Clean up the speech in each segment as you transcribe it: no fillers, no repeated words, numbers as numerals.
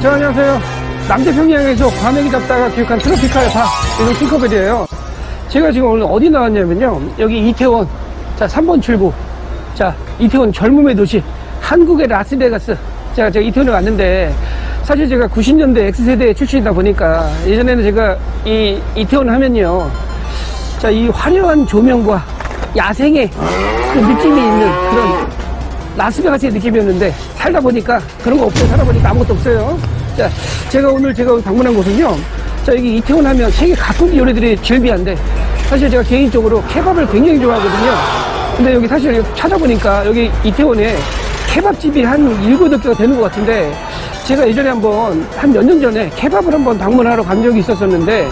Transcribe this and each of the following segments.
자, 안녕하세요. 남태평양에서 과메기 잡다가 기획한 트로피칼 밥, 이건 팅커벨이에요. 제가 지금 오늘 어디 나왔냐면요. 여기 이태원, 자, 3번 출구. 자, 이태원 젊음의 도시, 한국의 라스베가스. 제가 이태원에 왔는데, 사실 제가 90년대 X세대 출신이다 보니까, 예전에는 제가 이태원 하면요. 자, 이 화려한 조명과 야생의 그 느낌이 있는 그런 라스베가스의 느낌이었는데, 살다 보니까 그런 거 없어요. 살다 보니까 아무것도 없어요. 자, 제가 오늘 방문한 곳은요. 자, 여기 이태원 하면 세계 각국 요리들이 즐비한데, 사실 제가 개인적으로 케밥을 굉장히 좋아하거든요. 근데 여기 사실 찾아보니까 여기 이태원에 케밥집이 한 7, 8개가 되는 것 같은데, 제가 예전에 한 몇 년 전에 케밥을 한번 방문하러 간 적이 있었었는데,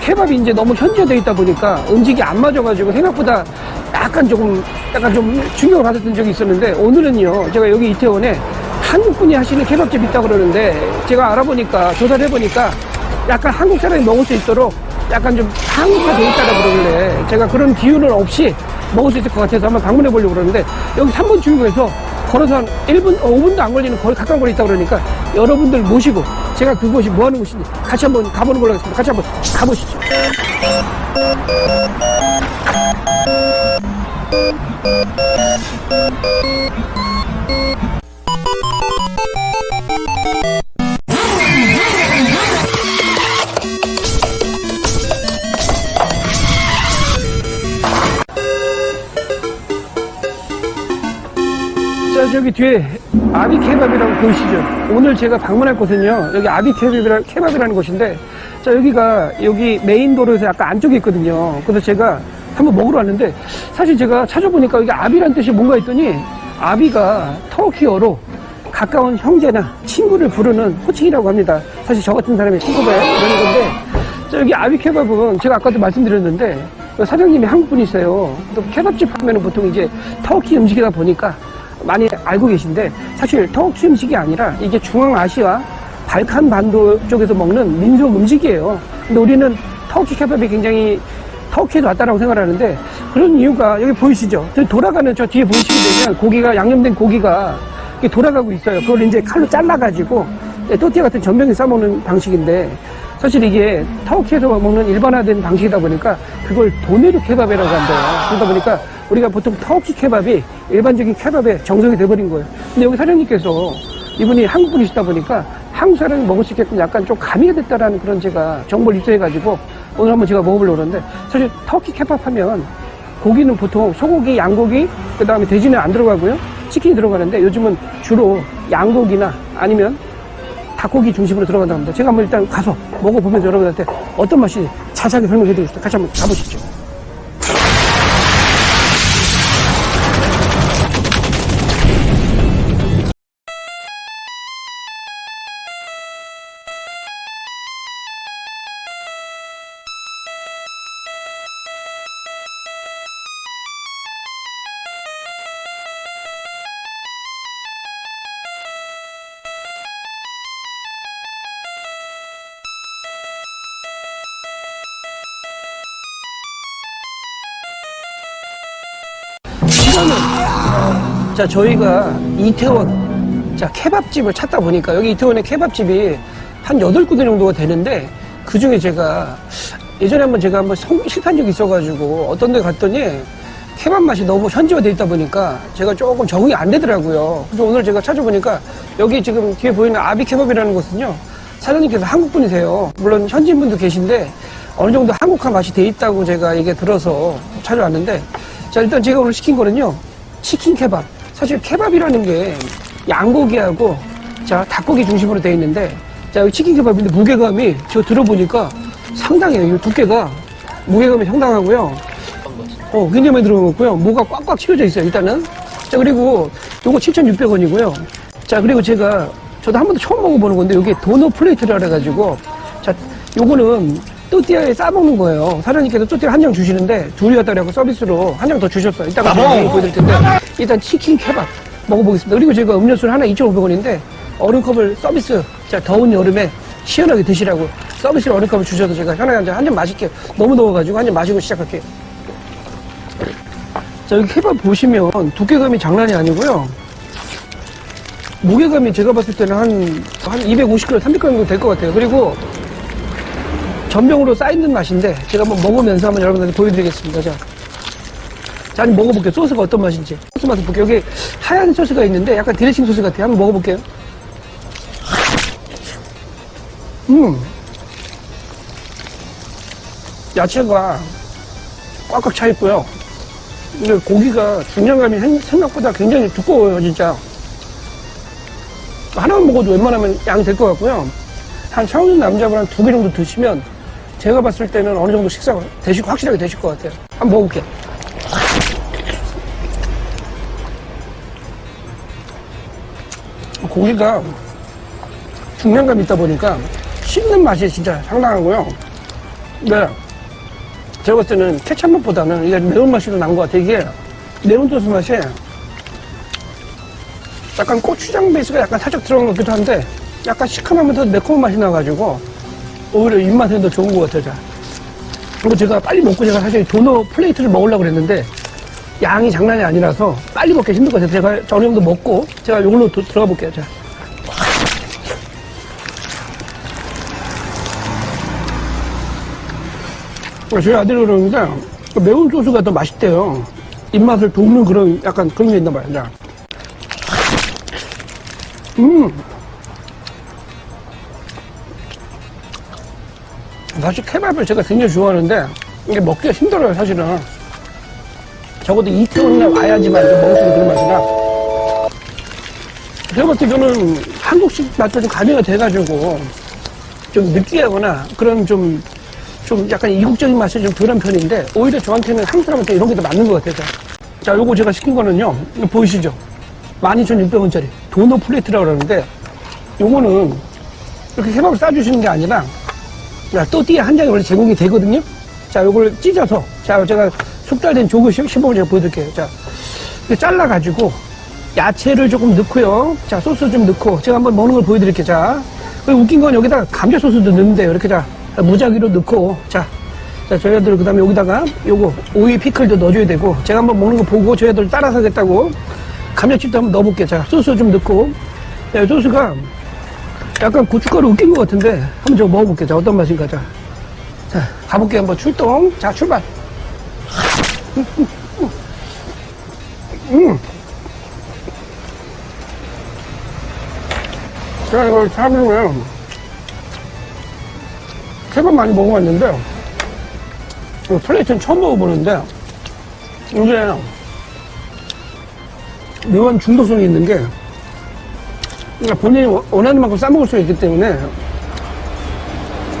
케밥이 이제 너무 현지화되어 있다 보니까 음식이 안 맞아가지고 생각보다 약간 좀 충격을 받았던 적이 있었는데, 오늘은요, 제가 여기 이태원에 한국분이 하시는 케밥집이 있다고 그러는데, 제가 알아보니까, 조사를 해보니까 약간 한국 사람이 먹을 수 있도록 약간 좀 한국화되어 있다고 그러길래, 제가 그런 기운은 없이 먹을 수 있을 것 같아서 한번 방문해 보려고 그러는데, 여기 3번 출구에서 걸어서 한 1분, 5분도 안 걸리는 거의 가까운 거리 있다고 그러니까, 여러분들 모시고 제가 그곳이 뭐 하는 곳인지 같이 한번 가보는 걸로 하겠습니다. 같이 한번 가보시죠. 자, 저기 뒤에 아비 케밥이라고 보이시죠? 오늘 제가 방문할 곳은요, 여기 아비 케밥이라는 곳인데, 자, 여기 메인 도로에서 약간 안쪽에 있거든요. 그래서 제가 한번 먹으러 왔는데, 사실 제가 찾아보니까 여기 아비란 뜻이 뭔가 했더니, 아비가 터키어로 가까운 형제나 친구를 부르는 호칭이라고 합니다. 사실 저 같은 사람이 친구배 이러는 건데, 자, 여기 아비 케밥은 제가 아까도 말씀드렸는데, 사장님이 한국분이세요. 또 케밥집 하면은 보통 이제 터키 음식이다 보니까 많이 알고 계신데, 사실 터키 음식이 아니라 이게 중앙아시아 발칸 반도 쪽에서 먹는 민속 음식이에요. 근데 우리는 터키 케밥이 굉장히 터키에서 왔다라고 생각하는데, 그런 이유가 여기 보이시죠? 저 돌아가는 저 뒤에 보이시게 되면 고기가, 양념된 고기가 이렇게 돌아가고 있어요. 그걸 이제 칼로 잘라가지고 또띠아 같은 전병에 싸먹는 방식인데, 사실 이게 터키에서 먹는 일반화된 방식이다 보니까 그걸 도네르 케밥이라고 한대요. 그러다 보니까 우리가 보통 터키 케밥이 일반적인 케밥의 정석이 돼버린 거예요. 근데 여기 사장님께서 이분이 한국분이시다 보니까 한국 사람이 먹을 수 있게끔 약간 좀 가미가 됐다라는 그런 제가 정보를 입수해가지고 오늘 한번 제가 먹어보려고 그러는데, 사실 터키 케밥 하면 고기는 보통 소고기, 양고기, 그 다음에 돼지는 안 들어가고요. 치킨이 들어가는데, 요즘은 주로 양고기나 아니면 닭고기 중심으로 들어간다고 합니다. 제가 한번 일단 가서 먹어보면서 여러분한테 어떤 맛이 자세하게 설명해 드리겠습니다. 같이 한번 가보시죠. 자, 저희가 이태원, 자, 케밥집을 찾다 보니까 여기 이태원에 케밥집이 한 8군데 정도가 되는데, 그 중에 제가 예전에 한번 실패한 적이 있어가지고 어떤 데 갔더니 케밥 맛이 너무 현지화되어 있다 보니까 제가 조금 적응이 안 되더라고요. 그래서 오늘 제가 찾아보니까 여기 지금 뒤에 보이는 아비 케밥이라는 곳은요, 사장님께서 한국분이세요. 물론 현지인분도 계신데 어느 정도 한국화 맛이 돼 있다고 제가 얘기 들어서 찾아왔는데, 자, 일단 제가 오늘 시킨 거는요, 치킨 케밥. 사실 케밥이라는 게 양고기하고, 자, 닭고기 중심으로 되어 있는데, 자, 여기 치킨 케밥인데 무게감이 저 들어보니까 상당해요. 이 두께가 무게감이 상당하고요. 굉장히 많이 들어갔고요. 뭐가 꽉꽉 채워져 있어요, 일단은. 자, 그리고 요거 7,600원이고요. 자, 그리고 저도 한 번도 처음 먹어보는 건데, 여기 도너 플레이트라 그래가지고, 자, 요거는 또띠아에 싸먹는 거예요. 사장님께서 또띠아 한 장 주시는데, 둘이 왔다 그래갖고 서비스로 한 장 더 주셨어요. 이따가 보여드릴 텐데, 일단 치킨 케밥 먹어보겠습니다. 그리고 제가 음료수를 하나 2,500원인데, 얼음컵을 서비스, 자, 더운 여름에 시원하게 드시라고 서비스로 얼음컵을 주셔서 제가 편하게 한 잔 마실게요. 너무 더워가지고 한 잔 마시고 시작할게요. 자, 여기 케밥 보시면 두께감이 장난이 아니고요. 무게감이 제가 봤을 때는 한 250g, 300g 정도 될 것 같아요. 그리고 전병으로 쌓이는 맛인데 제가 한번 먹으면서 한번 여러분들한테 보여드리겠습니다. 자, 한번 먹어볼게요. 소스가 어떤 맛인지. 소스 맛을 볼게요. 여기 하얀 소스가 있는데 약간 드레싱 소스 같아요. 한번 먹어볼게요. 야채가 꽉꽉 차 있고요. 근데 고기가 중량감이 생각보다 굉장히 두꺼워요, 진짜. 하나만 먹어도 웬만하면 양이 될 것 같고요. 한 차오는 남자분 한 2개 정도 드시면 제가 봤을 때는 어느 정도 식사가 확실하게 되실 것 같아요. 한번 먹어볼게요. 고기가 중량감이 있다 보니까 씹는 맛이 진짜 상당하고요. 네. 제가 봤을 때는 케찹 맛보다는 이게 매운맛이 더 난 것 같아요. 이게 매운 소스 맛이 약간 고추장 베이스가 약간 살짝 들어간 것 같기도 한데 약간 시큼하면서 매콤한 맛이 나가지고 오히려 입맛에 더 좋은 것 같아요. 그리고 제가 빨리 먹고 제가 사실 도넛 플레이트를 먹으려고 그랬는데 양이 장난이 아니라서 빨리 먹기 힘들 것 같아요. 제가 어느 정도 먹고 제가 이걸로 들어가 볼게요. 자. 저희 아들이 그러는데 매운 소스가 더 맛있대요. 입맛을 돋는 그런 약간 그런 게 있나 봐요. 자. 사실 케밥을 제가 굉장히 좋아하는데 이게 먹기가 힘들어요, 사실은. 적어도 이태원에 와야지만 좀 먹을 수 있는 그런 맛이라. 제가 봤을 때 저는 한국식 맛도 좀 가미가 돼가지고 좀 느끼하거나 그런 좀 약간 이국적인 맛이 좀 덜한 편인데 오히려 저한테는 한국 사람한테 이런 게 더 맞는 것 같아요. 자, 요거 제가 시킨 거는요, 이거 보이시죠? 12,600원짜리 도넛 플레이트라고 그러는데 요거는 이렇게 케밥을 싸주시는 게 아니라 또띠에 한 장이 원래 제공이 되거든요. 자, 요걸 찢어서 자, 제가 숙달된 조그 시범을 제가 보여드릴게요. 자, 이렇게 잘라가지고 야채를 조금 넣고요. 자, 소스 좀 넣고 제가 한번 먹는 걸 보여드릴게요. 자, 웃긴 건 여기다가 감자 소스도 넣는데요. 이렇게 자, 무작위로 넣고 자, 저희 아들 그 다음에 여기다가 요거 오이 피클도 넣어줘야 되고 제가 한번 먹는 거 보고 저희 아들 따라서 하겠다고 감자칩도 한번 넣어볼게요. 자, 소스 좀 넣고 야, 소스가 약간 고춧가루 웃긴 것 같은데 한번 저거 먹어볼게요. 자, 어떤 맛인가. 자, 가볼게요. 한번 출동. 자, 출발. 제가 이걸 참으면 케밥 많이 먹어봤는데 플레이트는 처음 먹어보는데 이게 묘한 중독성이 있는 게 그러니까 본인이 원하는 만큼 싸먹을 수 있기 때문에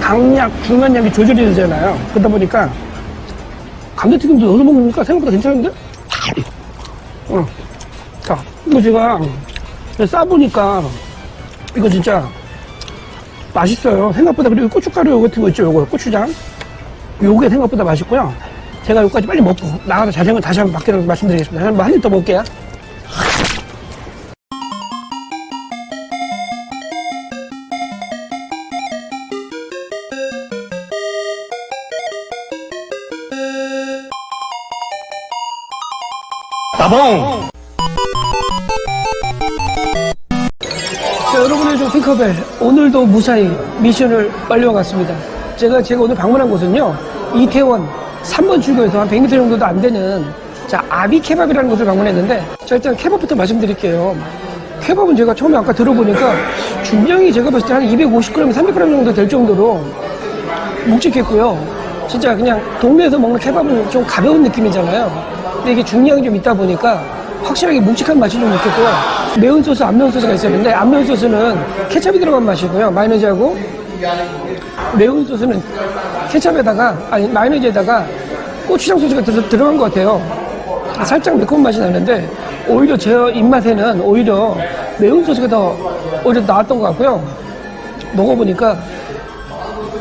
강약, 중간약이 조절이 되잖아요. 그러다 보니까 감자튀김도 넣어서 먹으니까 생각보다 괜찮은데? 자, 이거 제가 싸보니까 이거 진짜 맛있어요. 생각보다. 그리고 고춧가루 같은 거 있죠? 요거 고추장. 요게 생각보다 맛있고요. 제가 요까지 빨리 먹고 나가서 자세한 건 다시 한번 밖에서 말씀드리겠습니다. 한 입 더 먹을게요. 따봉! 자, 여러분의 저 핑커벨 오늘도 무사히 미션을 완료해갔습니다. 제가 오늘 방문한 곳은요 이태원 3번 출구에서 한 100m 정도도 안 되는 자 아비 케밥이라는 곳을 방문했는데 자 일단 케밥부터 말씀드릴게요. 케밥은 제가 처음에 아까 들어보니까 중량이 제가 봤을 때 한 250g, 300g 정도 될 정도로 묵직했고요. 진짜 그냥 동네에서 먹는 케밥은 좀 가벼운 느낌이잖아요. 근데 이게 중량이 좀 있다 보니까 확실하게 묵직한 맛이 좀 있겠고요. 매운 소스, 안 매운 소스가 있었는데 안 매운 소스는 케찹이 들어간 맛이고요. 마요네즈하고 매운 소스는 케찹에다가 아니 마요네즈에다가 고추장 소스가 들어간 것 같아요. 살짝 매콤한 맛이 나는데 오히려 제 입맛에는 오히려 매운 소스가 더 오히려 나았던 것 같고요. 먹어보니까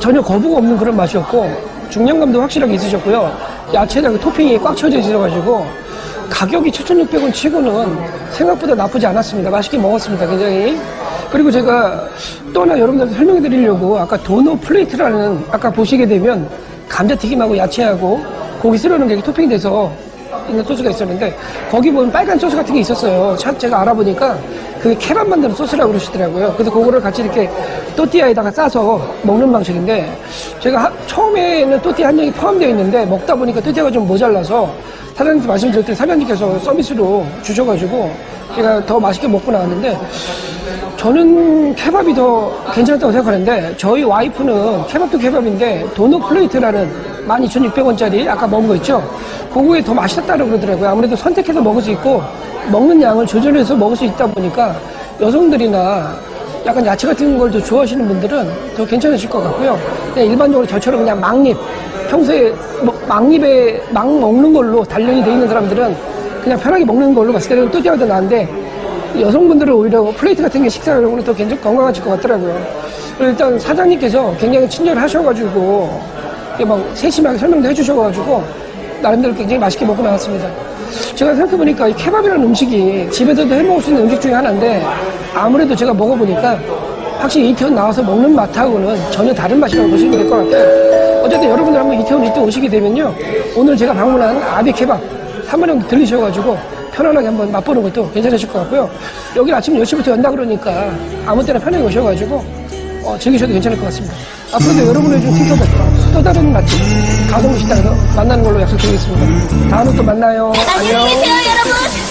전혀 거부가 없는 그런 맛이었고 중량감도 확실하게 있으셨고요. 야채랑 토핑이 꽉 쳐져 있어가지고 가격이 7,600원 치고는 생각보다 나쁘지 않았습니다. 맛있게 먹었습니다. 굉장히. 그리고 제가 또 하나 여러분들한테 설명해 드리려고 아까 도넛 플레이트라는 아까 보시게 되면 감자튀김하고 야채하고 고기 썰어놓은 게 토핑이 돼서 있는 소스가 있었는데 거기 보면 빨간 소스 같은 게 있었어요. 제가 알아보니까 그게 케밥 만드는 소스라고 그러시더라고요. 그래서 그거를 같이 이렇게 또띠아에다가 싸서 먹는 방식인데 제가 처음에는 또띠아 한 장이 포함되어 있는데 먹다 보니까 또띠아가 좀 모자라서 사장님한테 말씀드렸더니 사장님께서 서비스로 주셔가지고 제가 더 맛있게 먹고 나왔는데 저는 케밥이 더 괜찮다고 생각하는데 저희 와이프는 케밥도 케밥인데 도넛 플레이트라는 12,600원짜리 아까 먹은 거 있죠? 그거에 더 맛있었다고 그러더라고요. 아무래도 선택해서 먹을 수 있고 먹는 양을 조절해서 먹을 수 있다 보니까 여성들이나 약간 야채 같은 걸 더 좋아하시는 분들은 더 괜찮으실 것 같고요. 그냥 일반적으로 저처럼 그냥 막립, 평소에 막립에 막 먹는 걸로 단련이 돼 있는 사람들은 그냥 편하게 먹는 걸로 봤을 때는 또띠아가 더 나은데 여성분들은 오히려 플레이트 같은 게 식사하려고는 더 굉장히 건강하실 것 같더라고요. 일단 사장님께서 굉장히 친절하셔가지고 막 세심하게 설명도 해주셔가지고 나름대로 굉장히 맛있게 먹고 나왔습니다. 제가 생각해보니까 이 케밥이라는 음식이 집에서도 해먹을 수 있는 음식 중에 하나인데 아무래도 제가 먹어보니까 확실히 이태원 나와서 먹는 맛하고는 전혀 다른 맛이라고 보시면 될 것 같아요. 어쨌든 여러분들 한번 이태원 이때 오시게 되면요. 오늘 제가 방문한 아비 케밥 한 번 정도 들리셔가지고 편안하게 한번 맛보는 것도 괜찮으실 것 같고요. 여기 아침 10시부터 연다 그러니까 아무 때나 편하게 오셔가지고 즐기셔도 괜찮을 것 같습니다. 앞으로도 여러분의 좀 팅커백 또 다른 맛집 가성비 식당에서 만나는 걸로 약속드리겠습니다. 다음에 또 만나요. 안녕히 안녕. 계세요, 여러분.